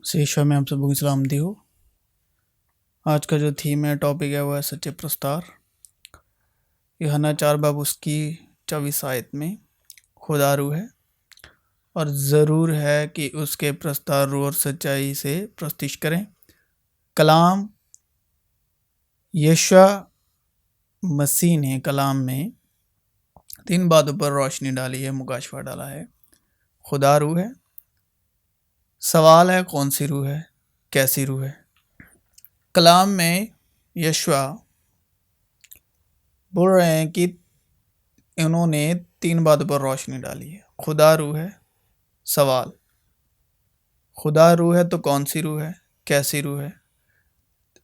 से ईश्वर में आप सबको की सलामती हो। आज का जो थीम है, टॉपिक है, वो है सच्चे प्रस्तार। यूहन्ना 4 बाब उसकी 24 आयत में खुदा रूह है और ज़रूर है कि उसके प्रस्तार रूह और सच्चाई से प्रस्तिश करें। कलाम यीशु मसीह ने कलाम में 3 बातों पर रोशनी डाली है, मुकाशफा डाला है। खुदा रूह है। सवाल है कौन सी रूह है, कैसी रूह है। कलाम में यीशु बोल रहे हैं कि इन्होंने 3 बातों पर रोशनी डाली है। खुदा रूह है। सवाल, खुदा रूह है तो कौन सी रूह है, कैसी रूह है।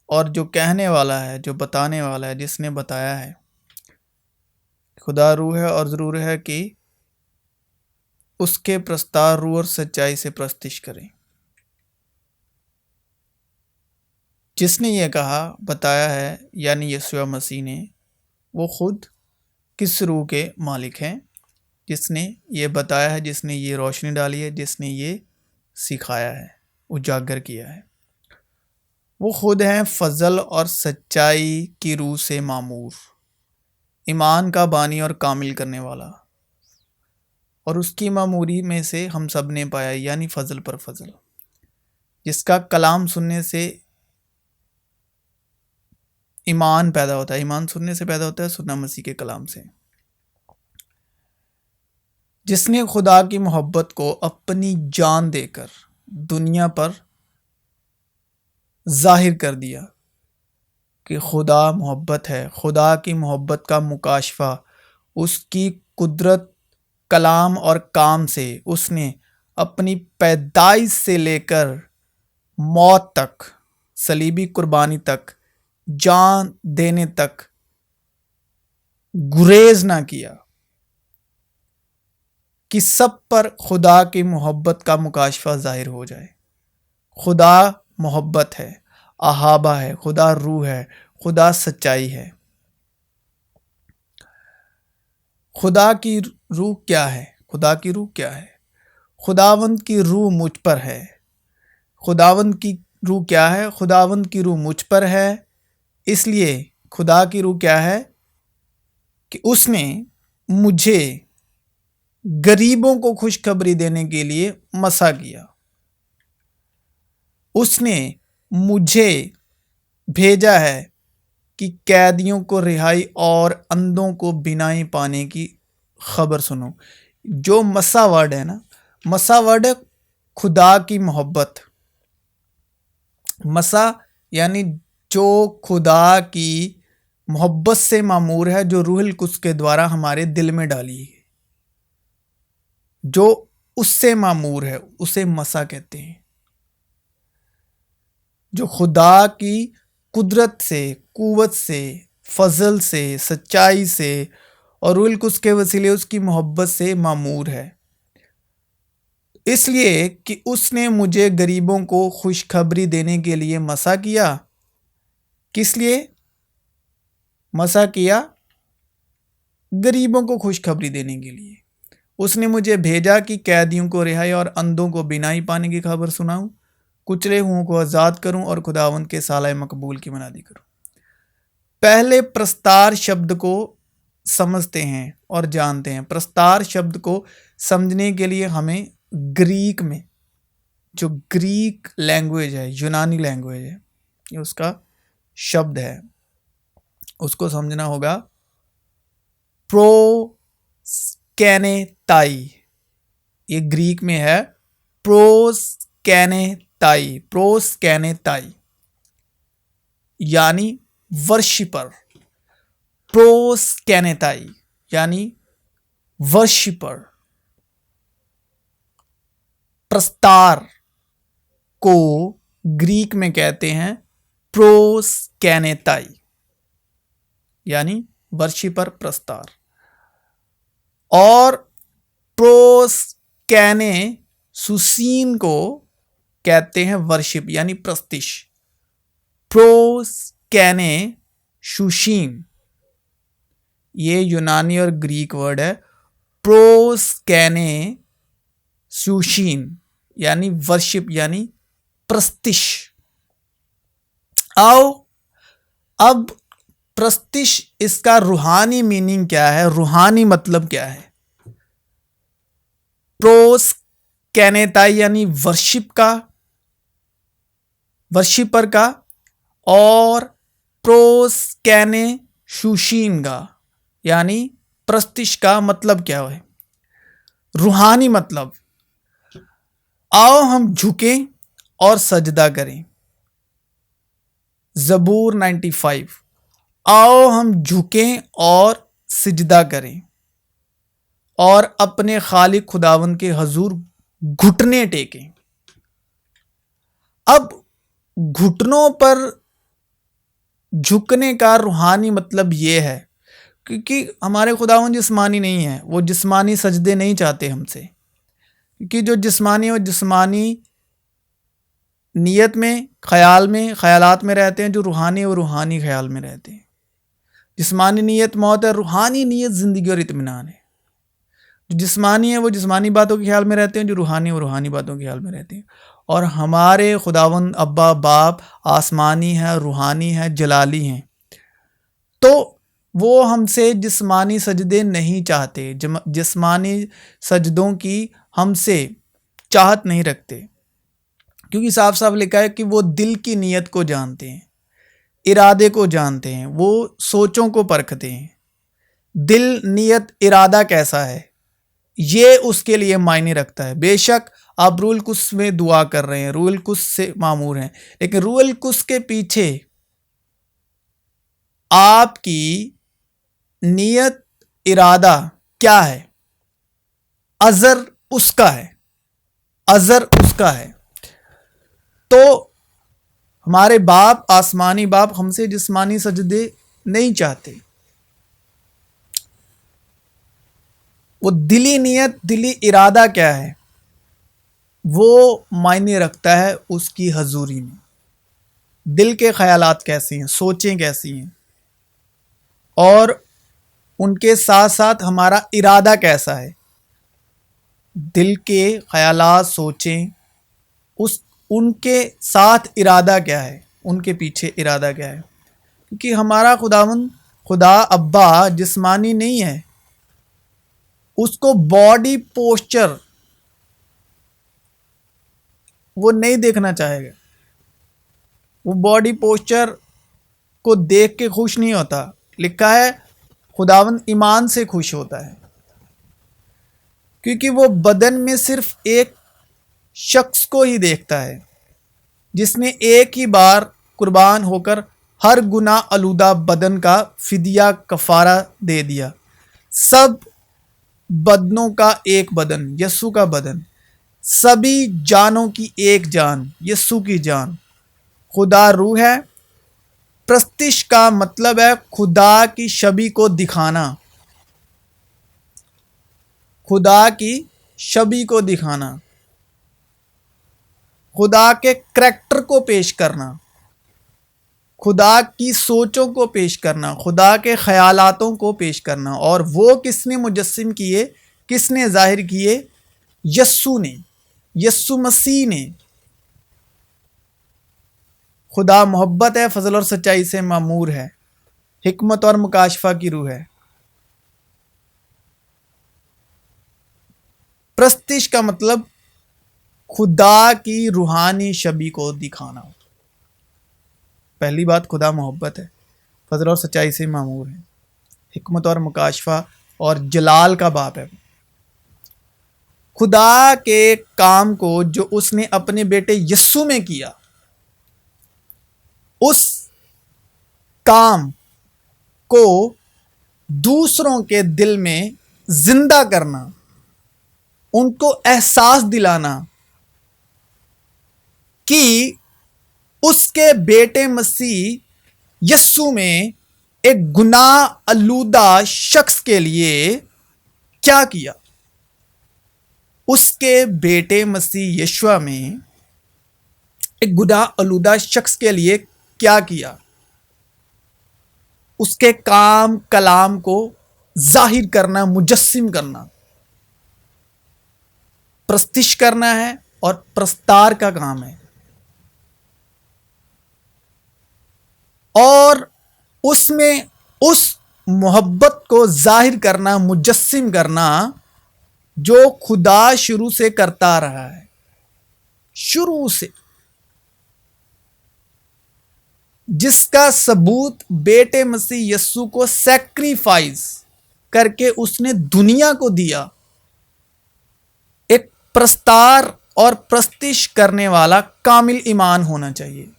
और जो कहने वाला है, जो बताने वाला है, जिसने बताया है, खुदा रूह है और ज़रूर है कि उसके प्रस्तार रूह और सच्चाई से प्रस्तिश करें। जिसने ये कहा, बताया है, यानी यीशु मसीह ने, वो खुद किस रूह के मालिक हैं, जिसने ये बताया है, जिसने ये रोशनी डाली है, जिसने ये सिखाया है, उजागर किया है। वो खुद हैं फजल और सच्चाई की रूह से मामूर, ईमान का बानी और कामिल करने वाला। और उसकी मामूरी में से हम सब ने पाया, यानी फजल पर फजल, जिसका कलाम सुनने से ईमान पैदा होता है। ईमान सुनने से पैदा होता है, सुनना मसीह के कलाम से। जिसने खुदा की मोहब्बत को अपनी जान देकर दुनिया पर जाहिर कर दिया कि खुदा मोहब्बत है। खुदा की मोहब्बत का मुकाशफा उसकी कुदरत, कलाम और काम से उसने अपनी पैदाइश से लेकर मौत तक, सलीबी कुर्बानी तक, जान देने तक गुरेज ना किया कि सब पर खुदा की मोहब्बत का मुकाशफा जाहिर हो जाए। खुदा मोहब्बत है, अहाबा है, खुदा रूह है, खुदा सच्चाई है। खुदा की रूह क्या है? खुदा की रूह क्या है? खुदावंद की रूह मुझ पर है। खुदावंद की रूह क्या है? खुदावंद की रूह मुझ पर है। इसलिए खुदा की रूह क्या है कि उसने मुझे गरीबों को खुशखबरी देने के लिए मसा किया। उसने मुझे भेजा है कि कैदियों को रिहाई और अंधों को बिनाई पाने की खबर सुनो। जो मसा वर्ड है ना, मसा वर्ड है खुदा की मोहब्बत। मसा यानी जो खुदा की मोहब्बत से मामूर है, जो रूहुल कुद्स के द्वारा हमारे दिल में डाली है, जो उससे मामूर है, उसे मसा कहते हैं। जो खुदा की कुदरत से, कुव्वत से, फजल से, सच्चाई से और रूहुल कुद्स के वसीले उसकी मोहब्बत से मामूर है। इसलिए कि उसने मुझे गरीबों को खुशखबरी देने के लिए मसा किया। किस लिए मसा किया? गरीबों को खुशखबरी देने के लिए। उसने मुझे भेजा कि कैदियों को रिहाई और अंधों को बिनाई पाने की खबर सुनाऊं, कुचले हुओं को आज़ाद करूं और खुदावंद के सालाए मकबूल की मनादी करूं। पहले प्रस्तार शब्द को समझते हैं और जानते हैं। प्रस्तार शब्द को समझने के लिए हमें ग्रीक में, जो ग्रीक लैंग्वेज है, यूनानी लैंग्वेज है, ये उसका शब्द है, उसको समझना होगा। प्रोस्केनेताई, ये ग्रीक में है। प्रोस्केनेताई, प्रोस्केनेताई यानी वर्शिपर। प्रोस्केनेताई यानी वर्शिपर। प्रस्तार को ग्रीक में कहते हैं प्रोस्केनेताई, यानी वर्शिपर, प्रस्तार। और प्रोस्केने सुसीन को कहते हैं वर्शिप, यानी प्रस्तिश। प्रोस्केने सुशीन, ये यूनानी और ग्रीक वर्ड है। प्रोस्केने सुशीन यानी वर्शिप, यानी प्रस्तिश। आओ अब प्रस्तिश इसका रूहानी मीनिंग क्या है, रूहानी मतलब क्या है। प्रोस कैनेताई यानी वर्शिप का, वर्शिपर का, और प्रोस कैने शुशीन का यानी प्रस्तिश का मतलब क्या है, रूहानी मतलब। आओ हम झुकें और सजदा करें। ज़बूर 95। आओ हम झुकें और सिजदा करें और अपने खालिक खुदावंद के हजूर घुटने टेकें। अब घुटनों पर झुकने का रूहानी मतलब ये है, क्योंकि हमारे खुदावंद जिस्मानी नहीं है, वो जिस्मानी सजदे नहीं चाहते हमसे, क्योंकि जो जिस्मानी है वो जिस्मानी नियत में, ख्याल में, ख्यालात में रहते हैं। जो रूहानी है वो रूहानी ख्याल में रहते हैं। जिस्मानी नियत मौत है, रूहानी नियत ज़िंदगी और इत्मीनान है। जो जिस्मानी है वो जिस्मानी बातों के ख्याल में रहते हैं, जो रूहानी है वो रूहानी बातों के ख्याल में रहते हैं। और हमारे खुदावंद अब्बा बाप आसमानी है, रूहानी है, जलाली हैं, तो वो हमसे जिस्मानी सजदे नहीं चाहते, जिस्मानी सजदों की हमसे चाहत नहीं रखते, क्योंकि साफ साफ लिखा है कि वो दिल की नीयत को जानते हैं, इरादे को जानते हैं, वो सोचों को परखते हैं। दिल, नीयत, इरादा कैसा है ये उसके लिए मायने रखता है। बेशक आप रूहुल कुद्स में दुआ कर रहे हैं, रूहुल कुद्स से मामूर हैं, लेकिन रूहुल कुद्स के पीछे आपकी नीयत, इरादा क्या है, अजर उसका है, अजर उसका है। तो हमारे बाप, आसमानी बाप हमसे जिस्मानी सजदे नहीं चाहते। वो दिली नीयत, दिली इरादा क्या है वो मायने रखता है उसकी हजूरी में। दिल के ख्यालात कैसी हैं, सोचें कैसी हैं, और उनके साथ साथ हमारा इरादा कैसा है। दिल के ख्यालात, सोचें, उस उनके साथ इरादा क्या है, उनके पीछे इरादा क्या है। क्योंकि हमारा खुदावंद, खुदा अब्बा जिस्मानी नहीं है, उसको बॉडी पोस्चर वो नहीं देखना चाहेगा। वो बॉडी पोस्चर को देख के खुश नहीं होता। लिखा है खुदावंद ईमान से खुश होता है, क्योंकि वो बदन में सिर्फ एक शख्स को ही देखता है जिसने एक ही बार कुर्बान होकर हर गुनाह आलूदा बदन का फिदिया कफारा दे दिया। सब बदनों का एक बदन, यस्सु का बदन, सभी जानों की एक जान, यस्सु की जान। खुदा रूह है। प्रस्तिश का मतलब है खुदा की छवि को दिखाना, खुदा की छवि को दिखाना, खुदा के करैक्टर को पेश करना, खुदा की सोचों को पेश करना, खुदा के ख्यालातों को पेश करना। और वो किसने मुजस्सिम किए, किसने जाहिर किए? यस्सु ने, यस्सु मसीह ने। खुदा मोहब्बत है, फजल और सच्चाई से मामूर है, हिकमत और मुकाशफा की रूह है। प्रस्तिश का मतलब खुदा की रूहानी छवि को दिखाना। पहली बात, खुदा मोहब्बत है, फजल और सच्चाई से मामूर है, हिकमत और मुकाशफा और जलाल का बाप है। खुदा के काम को जो उसने अपने बेटे यस्सु में किया, उस काम को दूसरों के दिल में जिंदा करना, उनको एहसास दिलाना कि उसके बेटे मसीह यस्सु में एक गुनाह आलूदा शख्स के लिए क्या किया। उसके बेटे मसीह यशुआ में एक गुनाह आलूदा शख्स के लिए क्या किया। उसके काम कलाम को जाहिर करना, मुजस्सिम करना, प्रस्तिश करना है और प्रस्तार का काम है। और उसमें उस मोहब्बत को जाहिर करना, मुजस्सिम करना जो खुदा शुरू से करता रहा है, शुरू से, जिसका सबूत बेटे मसीह यस्सु को सैक्रिफाइस करके उसने दुनिया को दिया। एक प्रस्तार और प्रस्तिश करने वाला कामिल ईमान होना चाहिए।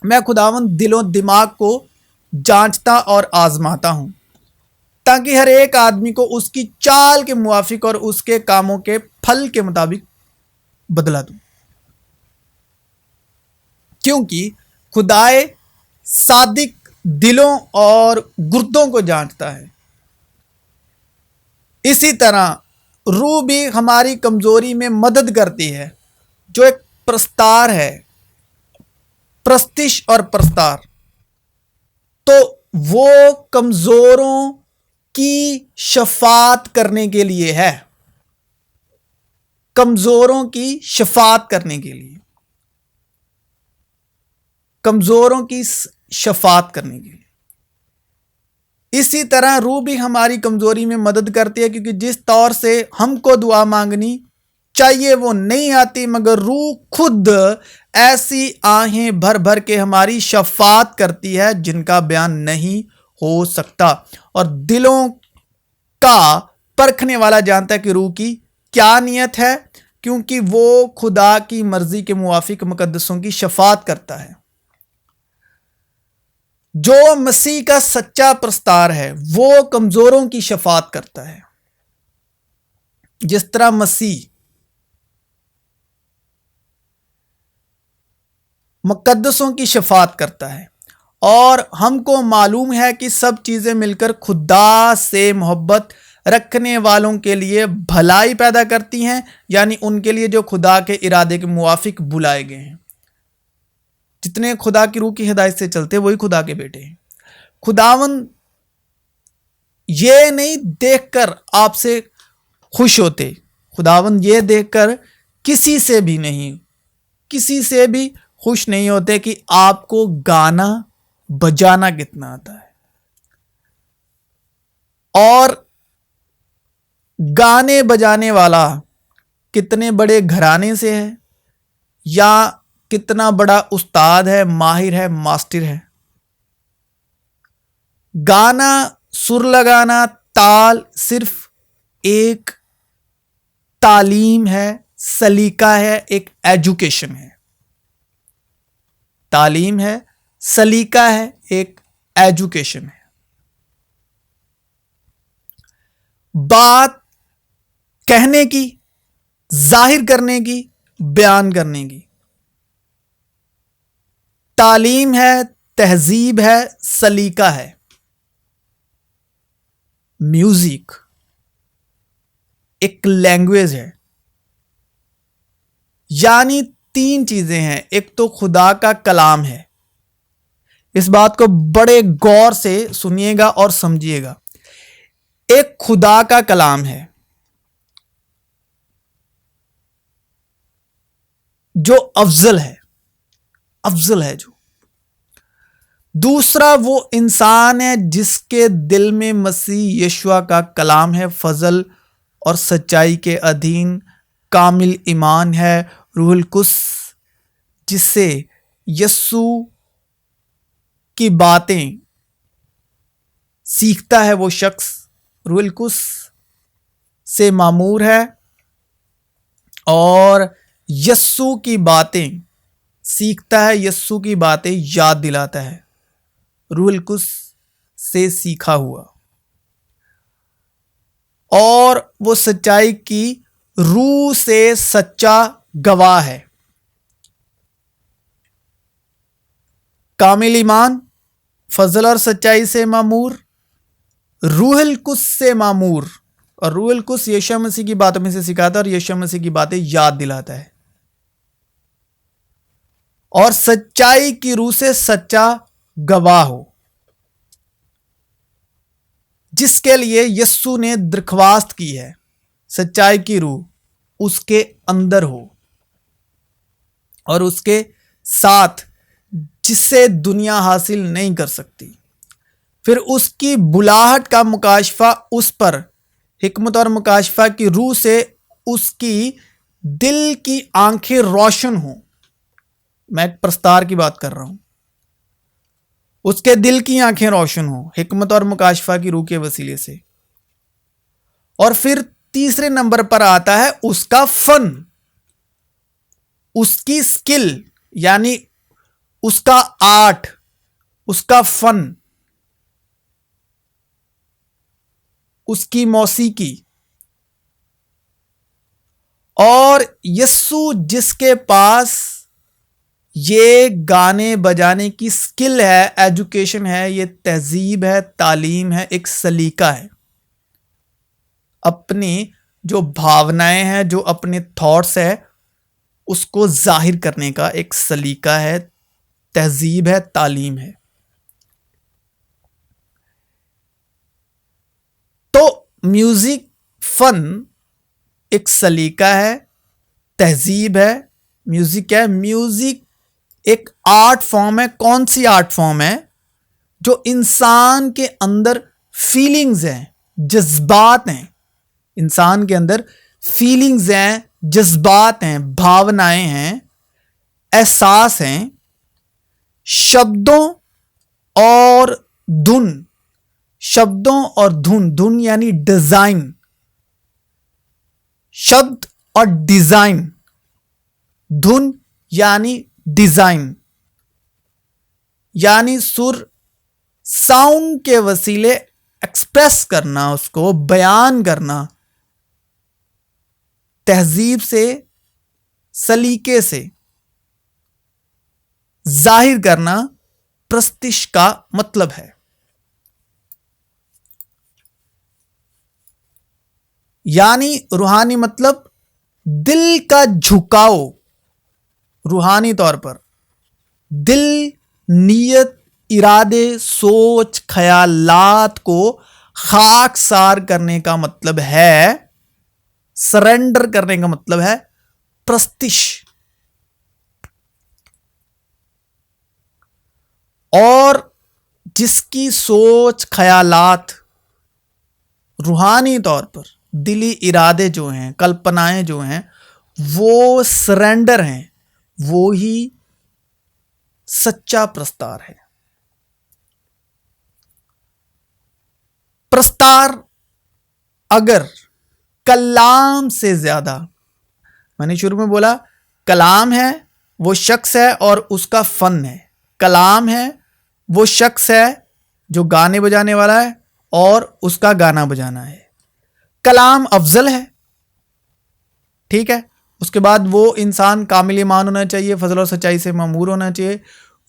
मैं खुदावंद दिलों दिमाग को जांचता और आजमाता हूं ताकि हर एक आदमी को उसकी चाल के मुवाफिक और उसके कामों के फल के मुताबिक बदला दूं, क्योंकि खुदाए सादिक दिलों और गुर्दों को जांचता है। इसी तरह रूह भी हमारी कमजोरी में मदद करती है, जो एक प्रस्तार है, प्रस्तिश और प्रस्तार। तो वो कमजोरों की शफात करने के लिए है, कमजोरों की शफात करने के लिए, कमजोरों की शफात करने के लिए। इसी तरह रूह भी हमारी कमजोरी में मदद करती है, क्योंकि जिस तौर से हमको दुआ मांगनी चाहिए वो नहीं आती, मगर रूह खुद ऐसी आहें भर भर के हमारी शफात करती है जिनका बयान नहीं हो सकता। और दिलों का परखने वाला जानता है कि रूह की क्या नियत है, क्योंकि वो खुदा की मर्जी के मुवाफिक मुकद्दसों की शफात करता है। जो मसीह का सच्चा प्रस्तार है वो कमजोरों की शफात करता है। जिस तरह मसीह मुकद्दसों की शफात करता है, और हमको मालूम है कि सब चीजें मिलकर खुदा से मोहब्बत रखने वालों के लिए भलाई पैदा करती हैं, यानी उनके लिए जो खुदा के इरादे के मुवाफिक बुलाए गए हैं। जितने खुदा की रूह की हिदायत से चलते वही खुदा के बेटे हैं। खुदावन ये नहीं देखकर आपसे खुश होते, खुदावन ये देखकर किसी से भी खुश नहीं होते कि आपको गाना बजाना कितना आता है, और गाने बजाने वाला कितने बड़े घराने से है, या कितना बड़ा उस्ताद है, माहिर है, मास्टर है। गाना, सुर लगाना, ताल सिर्फ एक तालीम है, सलीका है, एक एजुकेशन है। तालीम है, सलीका है, एक एजुकेशन है। बात कहने की, जाहिर करने की, बयान करने की। तालीम है, तहजीब है, सलीका है। म्यूजिक एक लैंग्वेज है, यानी तीन चीजें हैं। एक तो खुदा का कलाम है, इस बात को बड़े गौर से सुनिएगा और समझिएगा। एक खुदा का कलाम है जो अफजल है जो। दूसरा वो इंसान है जिसके दिल में मसीह यशुआ का कलाम है, फजल और सच्चाई के अधीन कामिल ईमान है, रूहुल कुद्स, जिससे यस्सु की बातें सीखता है वो शख्स रूहुल कुद्स से मामूर है, और यस्सु की बातें सीखता है, यस्सु की बातें याद दिलाता है, रूहुल कुद्स से सीखा हुआ। और वो सच्चाई की रूह से सच्चा गवाह है। कामिल ईमान, फजल और सच्चाई से मामूर, रूहुल कुद्स से मामूर। और रूहुल कुद्स यीशु मसीह की बातों में से सिखाता है और यीशु मसीह की बातें याद दिलाता है। और सच्चाई की रूह से सच्चा गवाह हो, जिसके लिए यस्सु ने दरख्वास्त की है, सच्चाई की रूह उसके अंदर हो और उसके साथ जिसे दुनिया हासिल नहीं कर सकती। फिर उसकी बुलाहट का मुकाशफा उस पर हिकमत और मुकाशफा की रूह से उसकी दिल की आंखें रोशन हों। मैं एक प्रस्तार की बात कर रहा हूं। उसके दिल की आंखें रोशन हों हिकमत और मुकाशफा की रूह के वसीले से। और फिर तीसरे नंबर पर आता है उसका फन, उसकी स्किल, यानी उसका आर्ट, उसका फन, उसकी मौसीकी। और यस्सु जिसके पास ये गाने बजाने की स्किल है, एजुकेशन है, ये तहजीब है, तालीम है, एक सलीका है, अपनी जो भावनाएं हैं, जो अपने थॉट्स है, उसको जाहिर करने का एक सलीका है, तहजीब है, तालीम है। तो म्यूजिक फन एक सलीका है, तहजीब है। म्यूजिक है, म्यूजिक एक आर्ट फॉर्म है। कौन सी आर्ट फॉर्म है? जो इंसान के अंदर फीलिंग्स हैं, जज्बात हैं, इंसान के अंदर फीलिंग्स हैं, जज्बात हैं, भावनाएं हैं, एहसास हैं। शब्दों और धुन, शब्दों और धुन, धुन यानी डिजाइन, शब्द और डिजाइन, धुन यानी डिजाइन, यानी सुर, साउंड के वसीले एक्सप्रेस करना, उसको बयान करना, तहजीब से, सलीके से जाहिर करना, प्रस्तिश का मतलब है। यानी रूहानी मतलब दिल का झुकाव, रूहानी तौर पर दिल, नीयत, इरादे, सोच, ख्यालात को खाकसार करने का मतलब है, सरेंडर करने का मतलब है प्रस्तिश। और जिसकी सोच, ख्यालात रूहानी तौर पर दिली इरादे जो हैं, कल्पनाएं जो हैं, वो सरेंडर हैं, वो ही सच्चा प्रस्तार है। प्रस्तार अगर कलाम से ज्यादा, मैंने शुरू में बोला कलाम है वो शख्स है और उसका फन है, कलाम है वो शख्स है जो गाने बजाने वाला है और उसका गाना बजाना है। कलाम अफजल है, ठीक है। उसके बाद वो इंसान कामिल ईमान होना चाहिए, फजल और सच्चाई से मामूर होना चाहिए,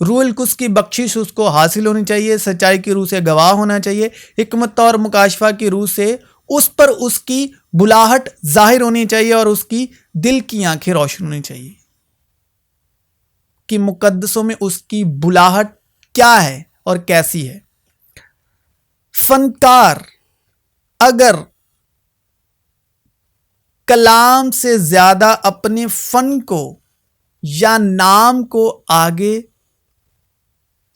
रूहुल कुद्स की बख्शिश उसको हासिल होनी चाहिए, सच्चाई की रूह से गवाह होना चाहिए, हिकमत और मुकाशफा की रूह से उस पर उसकी बुलाहट जाहिर होनी चाहिए और उसकी दिल की आंखें रोशन होनी चाहिए कि मुकद्दसों में उसकी बुलाहट क्या है और कैसी है। फनकार अगर कलाम से ज्यादा अपने फन को या नाम को आगे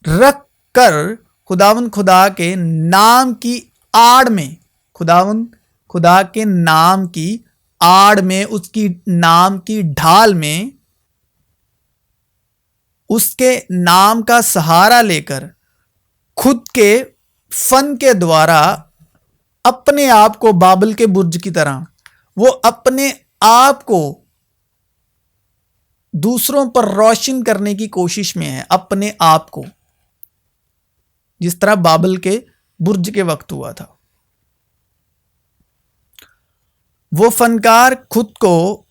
रख कर खुदावंद खुदा के नाम की आड़ में, खुदावंद खुदा के नाम की आड़ में, उसकी नाम की ढाल में, उसके नाम का सहारा लेकर खुद के फन के द्वारा अपने आप को बाबल के बुर्ज की तरह, वो अपने आप को दूसरों पर रोशन करने की कोशिश में है, अपने आप को, जिस तरह बाबल के बुर्ज के वक्त हुआ था। वो फनकार खुद को,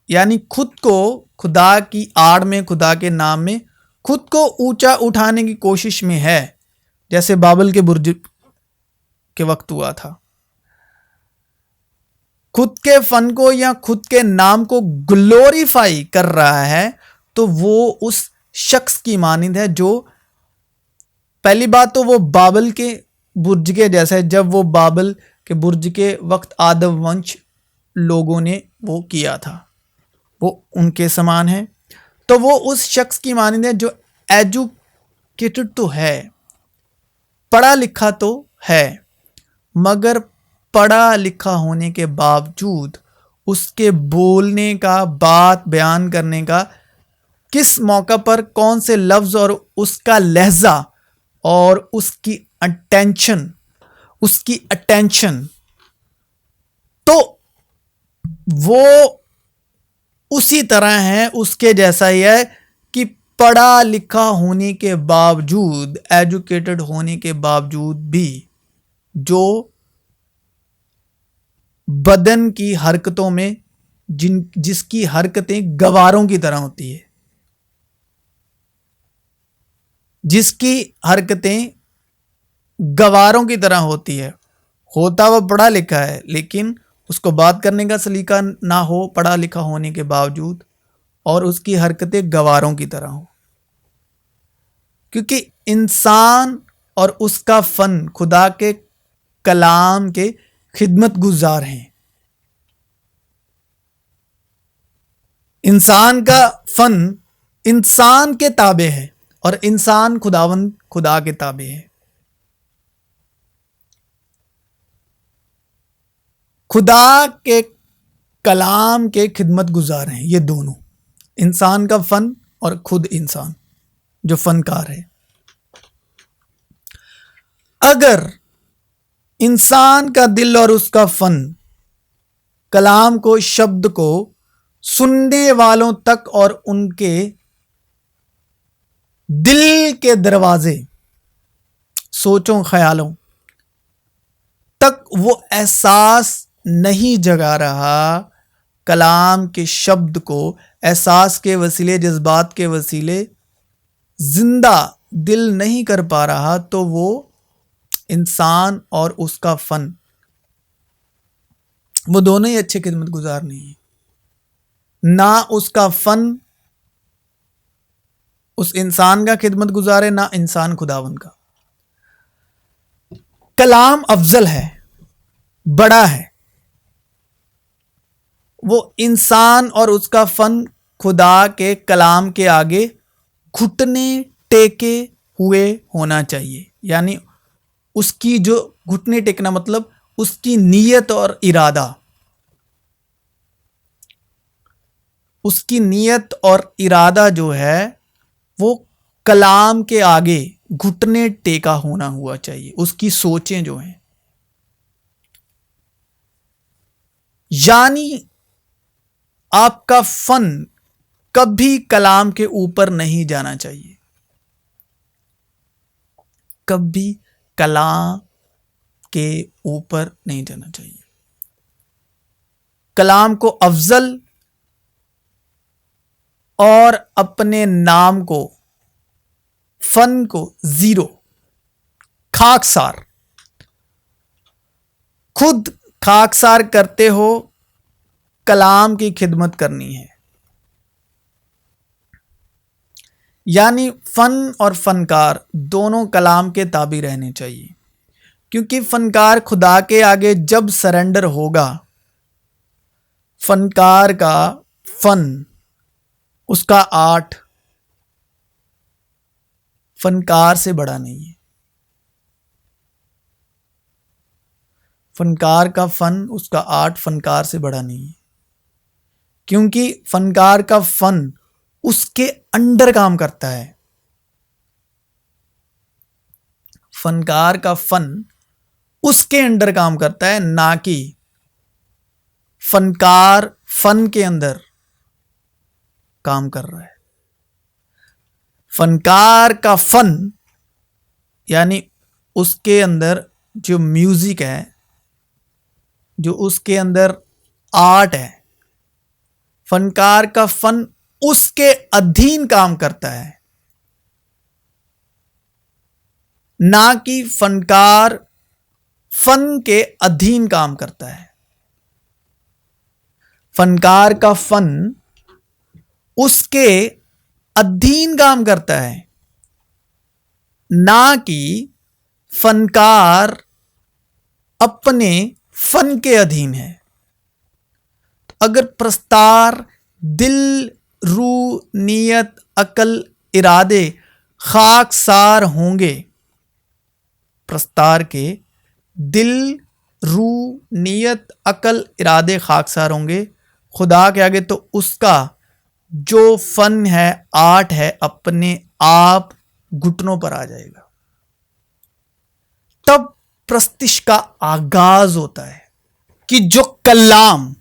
यानी खुद को खुदा की आड़ में, खुदा के नाम में खुद को ऊंचा उठाने की कोशिश में है, जैसे बाबल के बुर्ज के वक्त हुआ था। खुद के फन को या खुद के नाम को ग्लोरीफाई कर रहा है, तो वो उस शख्स की मानिंद है जो, पहली बात तो वो बाबल के बुर्ज के जैसा है। जब वो बाबल के बुर्ज के वक्त आदम वंश लोगों ने वो किया था, वो उनके समान है। तो वो उस शख्स की मानिंद है जो एजुकेटेड तो है, पढ़ा लिखा तो है, मगर पढ़ा लिखा होने के बावजूद उसके बोलने का, बात बयान करने का, किस मौका पर कौन से लफ्ज और उसका लहजा और उसकी अटेंशन तो वो उसी तरह है, उसके जैसा ही है कि पढ़ा लिखा होने के बावजूद, एजुकेटेड होने के बावजूद भी जो बदन की हरकतों में जिसकी हरकतें गवारों की तरह होती है, जिसकी हरकतें गवारों की तरह होती है, होता वह पढ़ा लिखा है लेकिन उसको बात करने का सलीका ना हो पढ़ा लिखा होने के बावजूद, और उसकी हरकतें गवारों की तरह हो। क्योंकि इंसान और उसका फन खुदा के कलाम के खिदमत गुजार हैं। इंसान का फन इंसान के ताबे है और इंसान खुदा के ताबे है। खुदा के कलाम के खिदमत गुजार हैं ये दोनों, इंसान का फन और खुद इंसान जो फनकार है। अगर इंसान का दिल और उसका फन कलाम को, शब्द को सुनने वालों तक और उनके दिल के दरवाजे, सोचों ख्यालों तक वो एहसास नहीं जगा रहा, कलाम के शब्द को एहसास के वसीले, जज्बात के वसीले जिंदा दिल नहीं कर पा रहा, तो वो इंसान और उसका फन, वो दोनों ही अच्छे खिदमत गुजार नहीं है। ना उसका फन उस इंसान का खिदमत गुजार है, ना इंसान खुदावन का। कलाम अफजल है, बड़ा है, वो इंसान और उसका फन खुदा के कलाम के आगे घुटने टेके हुए होना चाहिए। यानी उसकी जो घुटने टेकना मतलब उसकी नीयत और इरादा, उसकी नीयत और इरादा जो है वो कलाम के आगे घुटने टेका होना हुआ चाहिए। उसकी सोचें जो हैं, यानी आपका फन कभी कलाम के ऊपर नहीं जाना चाहिए, कभी कलाम के ऊपर नहीं जाना चाहिए। कलाम को अफजल और अपने नाम को, फन को जीरो, खाकसार, खुद खाकसार करते हो, कलाम की खिदमत करनी है। यानी फन और फनकार दोनों कलाम के ताबी रहने चाहिए। क्योंकि फनकार खुदा के आगे जब सरेंडर होगा, फनकार का फन, उसका आर्ट फनकार से बड़ा नहीं है। फनकार का फन, उसका आर्ट फनकार से बड़ा नहीं है। क्योंकि फनकार का फन उसके अंडर काम करता है। फनकार का फन उसके अंडर काम करता है, ना कि फनकार फन के अंदर काम कर रहा है। फनकार का फन यानी उसके अंदर जो म्यूजिक है, जो उसके अंदर आर्ट है, फनकार का फन उसके अधीन काम करता है, ना कि फनकार फन के अधीन काम करता है। फनकार का फन उसके अधीन काम करता है, ना कि फनकार अपने फन के अधीन है। अगर प्रस्तार, दिल, रूह, नीयत, अकल, इरादे खाकसार होंगे प्रस्तार के, दिल रूह नीयत अकल इरादे खाकसार होंगे खुदा के आगे, तो उसका जो फन है, आर्ट है, अपने आप घुटनों पर आ जाएगा। तब प्रस्तिश का आगाज होता है कि जो कलाम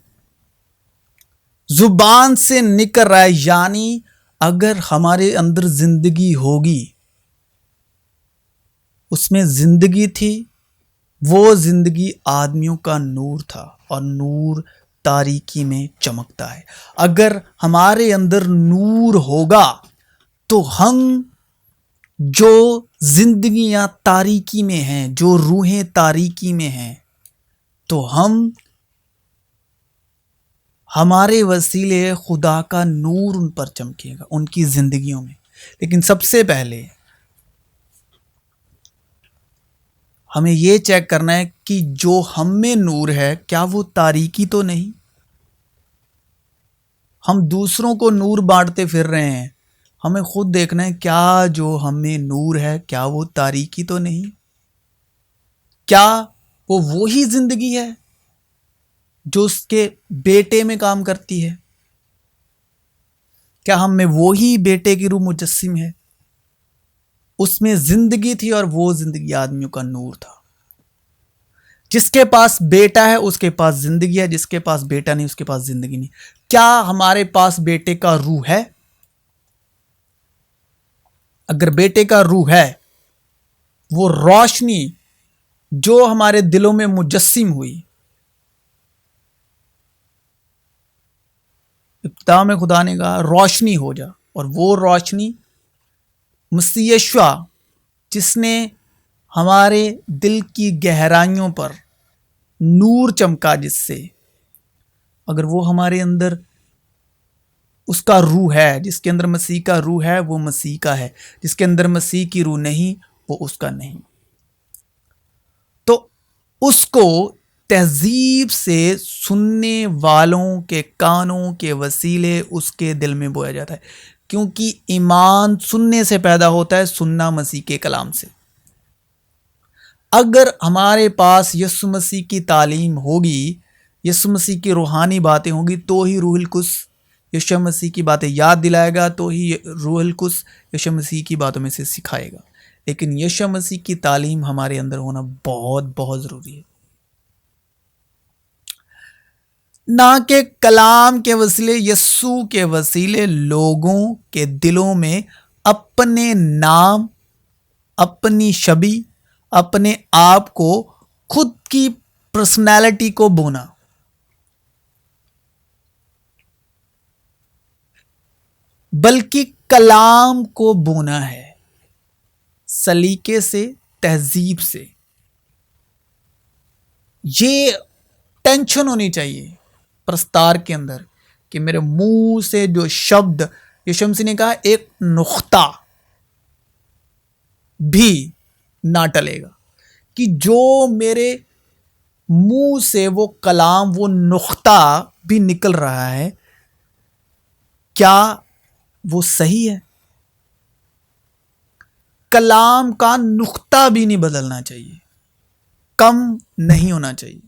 जुबान से निकल रहा है, यानी अगर हमारे अंदर जिंदगी होगी, उसमें जिंदगी थी, वो जिंदगी आदमियों का नूर था और नूर तारीकी में चमकता है। अगर हमारे अंदर नूर होगा तो हम जो जिंदगियां तारीकी में हैं, जो रूहें तारीकी में हैं, तो हमारे वसीले खुदा का नूर उन पर चमकेगा, उनकी जिंदगियों में। लेकिन सबसे पहले हमें यह चेक करना है कि जो हम में नूर है, क्या वो तारीकी तो नहीं। हम दूसरों को नूर बांटते फिर रहे हैं, हमें खुद देखना है क्या जो हमें नूर है, क्या वो तारीकी तो नहीं। क्या वो वही जिंदगी है जो उसके बेटे में काम करती है? क्या हम में वही बेटे की रूह मुजस्सिम है? उसमें जिंदगी थी और वो जिंदगी आदमियों का नूर था। जिसके पास बेटा है उसके पास जिंदगी है, जिसके पास बेटा नहीं उसके पास जिंदगी नहीं। क्या हमारे पास बेटे का रूह है? अगर बेटे का रूह है, वो रोशनी जो हमारे दिलों में मुजस्सिम हुई, इब्तिदा में खुदा ने कहा रोशनी हो जा, और वो रोशनी मसीह यीशु जिसने हमारे दिल की गहराइयों पर नूर चमका, जिससे अगर वो हमारे अंदर उसका रूह है, जिसके अंदर मसीह का रूह है वो मसीह का है, जिसके अंदर मसीह की रूह नहीं वो उसका नहीं। तो उसको तहजीब से सुनने वालों के कानों के वसीले उसके दिल में बोया जाता है, क्योंकि ईमान सुनने से पैदा होता है, सुनना मसीह के कलाम से। अगर हमारे पास यीशु मसीह की तालीम होगी, यीशु मसीह की रूहानी बातें होगी, तो ही रूहुल कुद्स यीशु मसीह की बातें याद दिलाएगा, तो ही रूहुल कुद्स यीशु मसीह की बातों में से सिखाएगा। लेकिन यीशु मसीह की तालीम हमारे अंदर होना बहुत बहुत ज़रूरी है। ना के कलाम के वसीले, यीशु के वसीले लोगों के दिलों में अपने नाम, अपनी छवि, अपने आप को, खुद की पर्सनैलिटी को बोना। बल्कि कलाम को बोना है सलीके से, तहजीब से। ये टेंशन होनी चाहिए प्रस्तार के अंदर कि मेरे मुंह से जो शब्द, यीशु मसीह ने कहा एक नुक्ता भी ना टलेगा, कि जो मेरे मुंह से वो कलाम, वो नुक्ता भी निकल रहा है, क्या वो सही है? कलाम का नुक्ता भी नहीं बदलना चाहिए, कम नहीं होना चाहिए,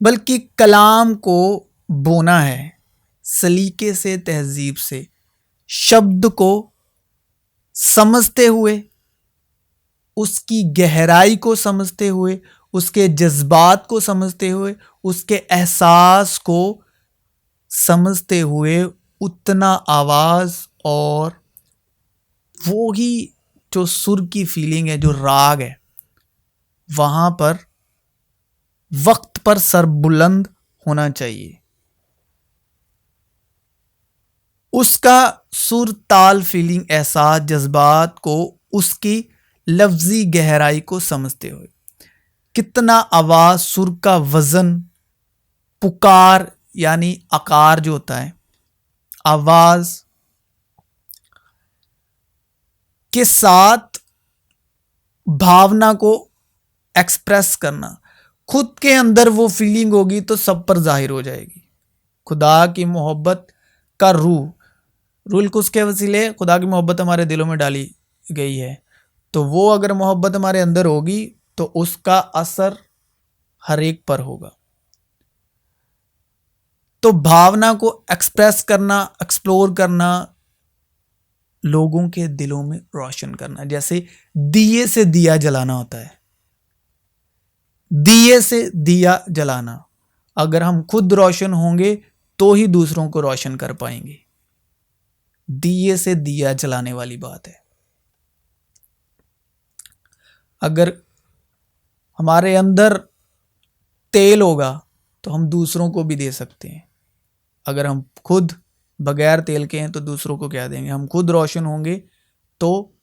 बल्कि कलाम को बोना है सलीके से, तहजीब से, शब्द को समझते हुए, उसकी गहराई को समझते हुए, उसके जज्बात को समझते हुए, उसके एहसास को समझते हुए, उतना आवाज़ और वो ही जो सुर की फीलिंग है, जो राग है, वहाँ पर वक्त पर सर बुलंद होना चाहिए। उसका सुर, ताल, फीलिंग, एहसास, जज्बात को उसकी लफ्जी गहराई को समझते हुए, कितना आवाज, सुर का वजन, पुकार यानी आकार जो होता है, आवाज के साथ भावना को एक्सप्रेस करना, खुद के अंदर वो फीलिंग होगी तो सब पर जाहिर हो जाएगी। खुदा की मोहब्बत का रूह रूहुल कुद्स के वसीले खुदा की मोहब्बत हमारे दिलों में डाली गई है, तो वो अगर मोहब्बत हमारे अंदर होगी तो उसका असर हर एक पर होगा। तो भावना को एक्सप्रेस करना, एक्सप्लोर करना, लोगों के दिलों में रोशन करना, जैसे दिए से दिया जलाना होता है। दिए से दिया जलाना, अगर हम खुद रोशन होंगे तो ही दूसरों को रोशन कर पाएंगे। दिए से दिया जलाने वाली बात है। अगर हमारे अंदर तेल होगा तो हम दूसरों को भी दे सकते हैं। अगर हम खुद बगैर तेल के हैं तो दूसरों को क्या देंगे? हम खुद रोशन होंगे तो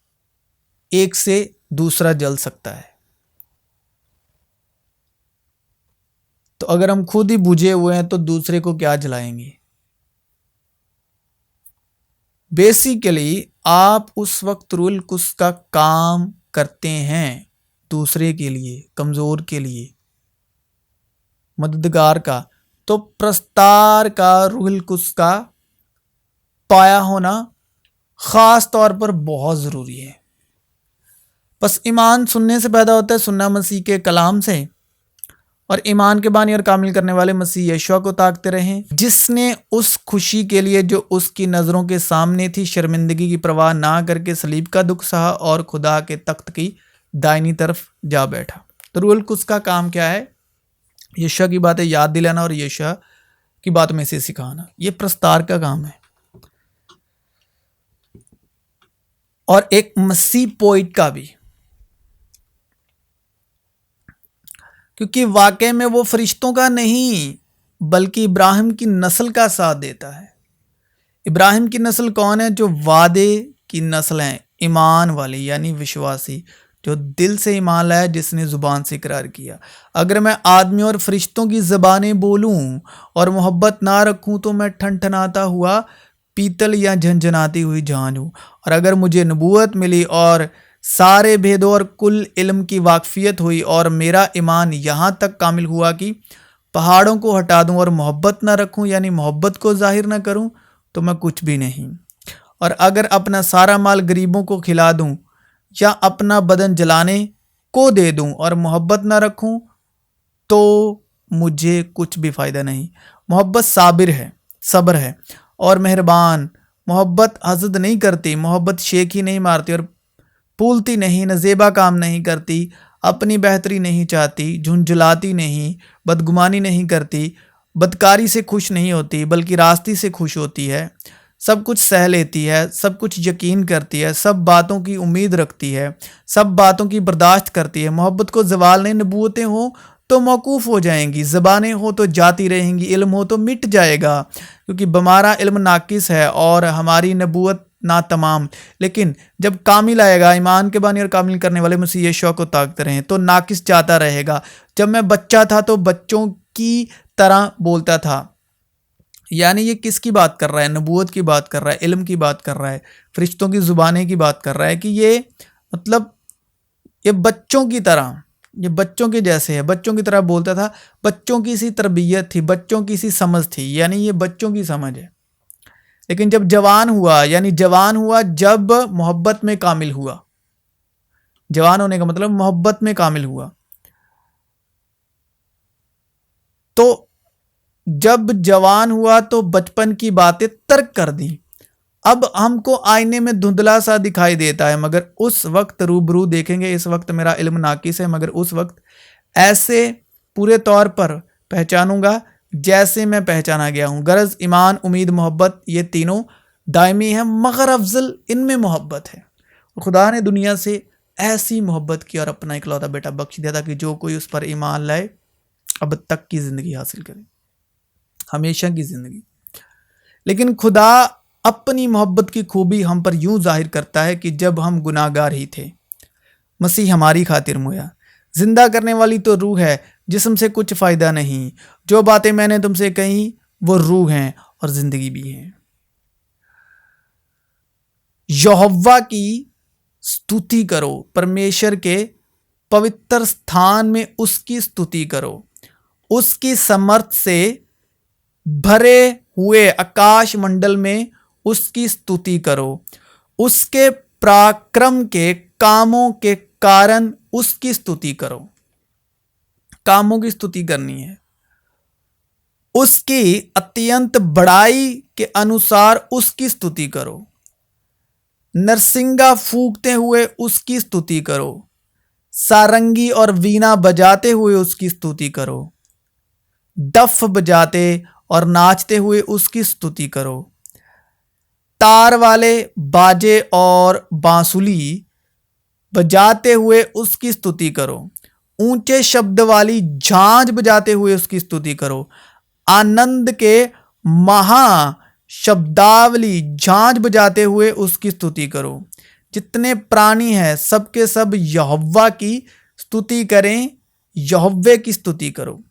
एक से दूसरा जल सकता है। तो अगर हम खुद ही बुझे हुए हैं तो दूसरे को क्या जलाएंगे? बेसिकली आप उस वक्त रूहुल कुद्स का काम करते हैं दूसरे के लिए, कमजोर के लिए, मददगार का, तो प्रस्तार का, रूहुल कुद्स का पाया होना खास तौर पर बहुत जरूरी है। बस ईमान सुनने से पैदा होता है, सुनना मसीह के कलाम से, और ईमान के बानी और कामिल करने वाले मसीह यीशु को ताकते रहें, जिसने उस खुशी के लिए जो उसकी नज़रों के सामने थी शर्मिंदगी की परवाह ना करके सलीब का दुख सहा और खुदा के तख्त की दाहिनी तरफ जा बैठा। तो रूहुल कुद्स का काम क्या है? यीशु की बातें याद दिलाना और यीशु की बात में से सिखाना, ये प्रस्तार का काम है। और एक मसीह पोइट का भी, क्योंकि वाकई में वो फरिश्तों का नहीं बल्कि इब्राहिम की नस्ल का साथ देता है। इब्राहिम की नस्ल कौन है? जो वादे की नस्ल है, ईमान वाले, यानी विश्वासी, जो दिल से ईमान लाया, जिसने जुबान से इकरार किया। अगर मैं आदमी और फरिश्तों की जबानें बोलूं और मोहब्बत ना रखूं तो मैं ठनठनाता हुआ पीतल या झंझनाती हुई झांझ हूं। और अगर मुझे नबूवत मिली और सारे भेदों और कुल इल्म की वाकफियत हुई और मेरा ईमान यहाँ तक कामिल हुआ कि पहाड़ों को हटा दूं और मोहब्बत ना रखूं, यानी मोहब्बत को जाहिर ना करूं, तो मैं कुछ भी नहीं। और अगर अपना सारा माल गरीबों को खिला दूं या अपना बदन जलाने को दे दूं और मोहब्बत ना रखूं तो मुझे कुछ भी फ़ायदा नहीं। मोहब्बत साबिर है, सब्र है और मेहरबान। मोहब्बत हसद नहीं करती, मोहब्बत शेखी नहीं मारती और फूलती नहीं, नजेबा काम नहीं करती, अपनी बेहतरी नहीं चाहती, झुंझलाती नहीं, बदगुमानी नहीं करती, बदकारी से खुश नहीं होती बल्कि रास्ती से खुश होती है, सब कुछ सह लेती है, सब कुछ यकीन करती है, सब बातों की उम्मीद रखती है, सब बातों की बर्दाश्त करती है। मोहब्बत को ज़वाल नहीं, नबूवतें हो तो मौकूफ़ हो जाएंगी, ज़बानें हो तो जाती रहेंगी, इल्म हो तो मिट जाएगा, क्योंकि हमारा इल्म नाकिस है और हमारी नबूवत ना तमाम। लेकिन जब कामिल आएगा, ईमान के बानी और कामिल करने वाले मसीह यीशु को ताकते रहें, तो नाकिस जाता रहेगा। जब मैं बच्चा था तो बच्चों की तरह बोलता था, यानी ये किसकी बात कर रहा है? नबूवत की बात कर रहा है, इल्म की बात कर रहा है, फरिश्तों की ज़ुबानें की बात कर रहा है कि ये मतलब ये बच्चों की तरह, ये बच्चों के जैसे है, बच्चों की तरह बोलता था। बच्चों की सी तरबियत थी, बच्चों की सी समझ थी, यानी ये बच्चों की समझ है। लेकिन जब जवान हुआ, यानी जवान हुआ जब मोहब्बत में कामिल हुआ, जवान होने का मतलब मोहब्बत में कामिल हुआ, तो जब जवान हुआ तो बचपन की बातें तर्क कर दी। अब हमको आईने में धुंधला सा दिखाई देता है, मगर उस वक्त रूबरू देखेंगे। इस वक्त मेरा इल्म नाकिस है, मगर उस वक्त ऐसे पूरे तौर पर पहचानूंगा जैसे मैं पहचाना गया हूँ। गरज ईमान, उम्मीद, मोहब्बत, ये तीनों दायमी है, मगर अफजल इनमें मोहब्बत है। खुदा ने दुनिया से ऐसी मोहब्बत की और अपना इकलौता बेटा बख्श दिया था कि जो कोई उस पर ईमान लाए अब तक की ज़िंदगी हासिल करे, हमेशा की ज़िंदगी। लेकिन खुदा अपनी मोहब्बत की खूबी हम पर यूं जाहिर करता है कि जब हम गुनाहगार ही थे, मसीह हमारी खातिर मोया। जिंदा करने वाली तो रूह है, जिस्म से कुछ फ़ायदा नहीं। जो बातें मैंने तुमसे कही वो रूह हैं और ज़िंदगी भी हैं। यहोवा की स्तुति करो, परमेश्वर के पवित्र स्थान में उसकी स्तुति करो। उसकी समर्थ से भरे हुए आकाश मंडल में उसकी स्तुति करो। उसके पराक्रम के कामों के कारण उसकी स्तुति करो। कामों की स्तुति करनी है। उसकी अत्यंत बड़ाई के अनुसार उसकी स्तुति करो। नरसिंगा फूंकते हुए उसकी स्तुति करो। सारंगी और वीणा बजाते हुए उसकी स्तुति करो। डफ बजाते और नाचते हुए उसकी स्तुति करो। तार वाले बाजे और बांसुली बजाते हुए उसकी स्तुति करो। ऊंचे शब्द वाली झांझ बजाते हुए उसकी स्तुति करो। आनंद के महा शब्दावली झांझ बजाते हुए उसकी स्तुति करो। जितने प्राणी हैं सबके सब यहोवा की स्तुति करें, यहोवे की स्तुति करो।